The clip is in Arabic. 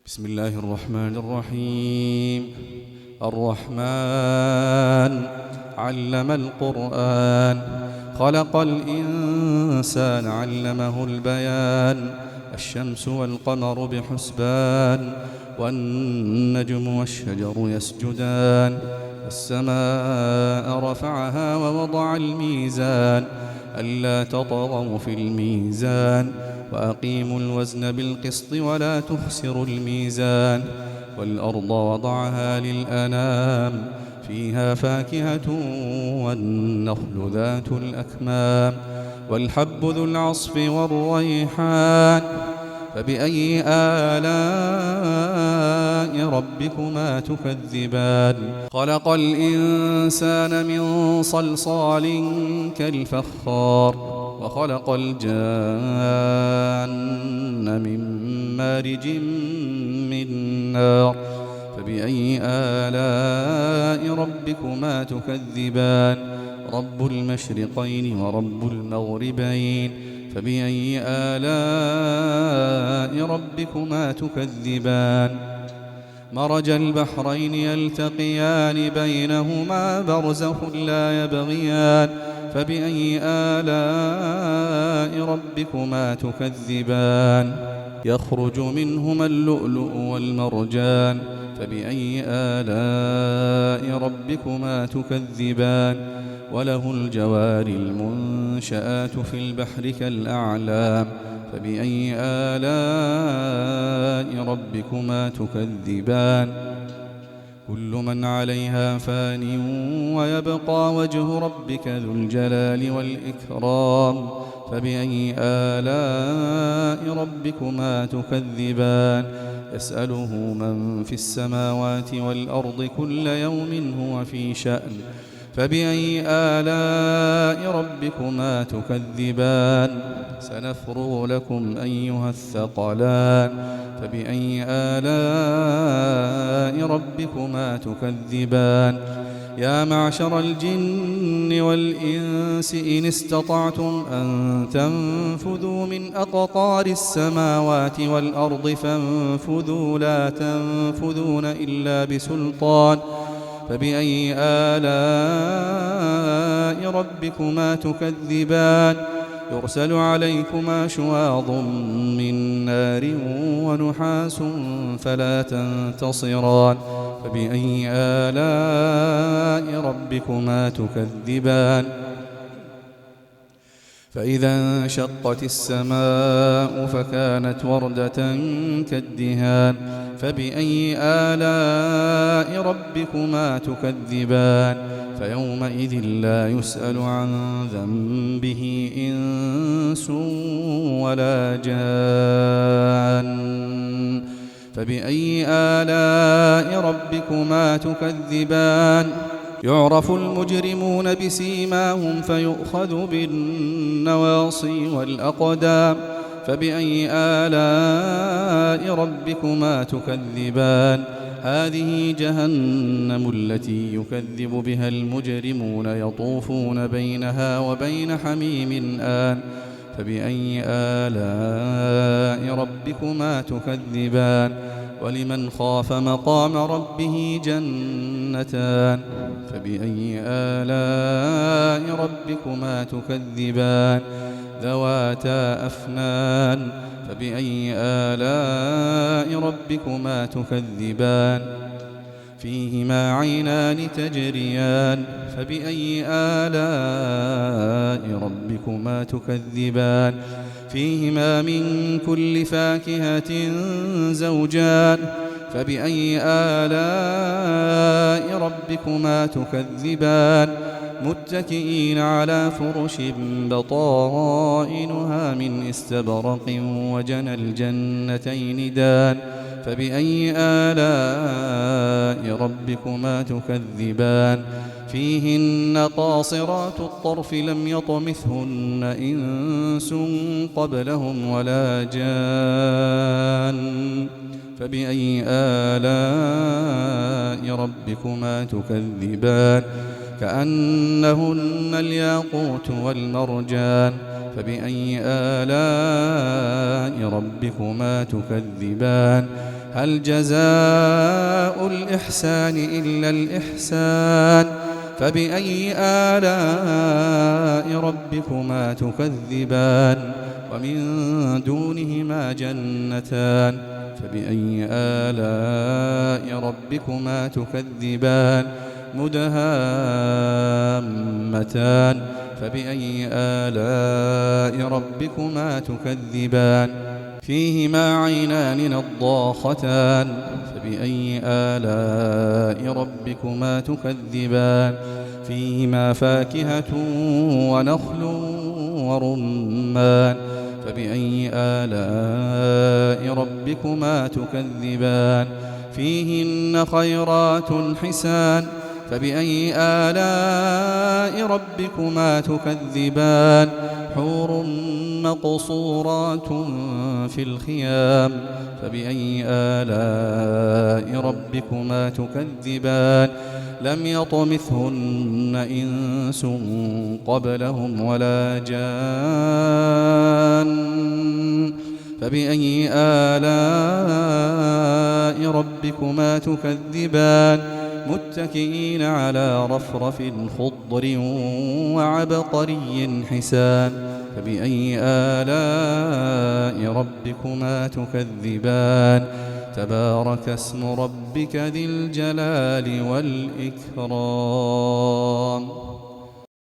بسم الله الرحمن الرحيم. الرحمن علم القرآن، خلق الإنسان علمه البيان. الشمس والقمر بحسبان، والنجم والشجر يسجدان. السماء رفعها ووضع الميزان، ألا تطغوا في الميزان، وأقيموا الوزن بالقسط ولا تخسروا الميزان. والأرض وضعها للأنام، فيها فاكهة والنخل ذات الأكمام، والحب ذو العصف والريحان. فبأي آلاء ربكما تكذبان؟ خلق الإنسان من صلصال كالفخار، وخلق الجان من مارج من نار. فبأي آلاء ربكما تكذبان؟ رب المشرقين ورب المغربين. فبأي آلاء ربكما تكذبان؟ مرج البحرين يلتقيان، بينهما برزخ لا يبغيان. فبأي آلاء ربكما تكذبان؟ يخرج منهما اللؤلؤ والمرجان. فبأي آلاء ربكما تكذبان؟ وله الجوار المنشآت في البحر كالأعلام. فبأي آلاء ربكما تكذبان؟ كل من عليها فان، ويبقى وجه ربك ذو الجلال والإكرام. فبأي آلاء ربكما تكذبان؟ يسأله من في السماوات والأرض كل يوم هو في شأن. فبأي آلاء ربكما تكذبان؟ سنفرغ لكم أيها الثقلان. فبأي آلاء ربكما تكذبان؟ يا معشر الجن والإنس إن استطعتم أن تنفذوا من أقطار السماوات والأرض فانفذوا، لا تنفذون إلا بسلطان. فبأي آلاء ربكما تكذبان؟ يرسل عليكما شواظ من نار ونحاس فلا تنتصران. فبأي آلاء ربكما تكذبان؟ فإذا انشقت السماء فكانت وردة كالدهان. فبأي آلاء ربكما تكذبان؟ فيومئذ لا يسأل عن ذنبه إنس ولا جان. فبأي آلاء ربكما تكذبان؟ يعرف المجرمون بسيماهم فيؤخذ بالنواصي والأقدام. فبأي آلاء ربكما تكذبان؟ هذه جهنم التي يكذب بها المجرمون، يطوفون بينها وبين حميم آن. فبأي آلاء ربكما تكذبان؟ ولمن خاف مقام ربه جنتان. فبأي آلاء ربكما تكذبان؟ ذواتا أفنان. فبأي آلاء ربكما تكذبان؟ فيهما عينان تجريان. فبأي آلاء ربكما تكذبان؟ فيهما من كل فاكهة زوجان. فبأي آلاء ربكما تكذبان؟ متكئين على فرش بطائنها من استبرق، وجنى الجنتين دان. فبأي آلاء ربكما تكذبان؟ فيهن قاصرات الطرف لم يطمثهن إنس قبلهم ولا جان. فبأي آلاء ربكما تكذبان؟ كأنهن الياقوت والمرجان. فبأي آلاء ربكما تكذبان؟ هل جزاء الإحسان إلا الإحسان فبأي آلاء ربكما تكذبان ومن دونهما جنتان فبأي آلاء ربكما تكذبان مدهامتان فبأي آلاء ربكما تكذبان فيهما عينان نضاختان فبأي آلاء ربكما تكذبان فيهما فاكهة ونخل ورمان فبأي آلاء ربكما تكذبان فيهن خيرات حسان فبأي آلاء ربكما تكذبان حور مقصورات في الخيام فبأي آلاء ربكما تكذبان لم يطمثهن إنس قبلهم ولا جان فبأي آلاء ربكما تكذبان متكئين على رفرف خضر وعبقري حسان فبأي آلاء ربكما تكذبان تبارك اسم ربك ذي الجلال والإكرام.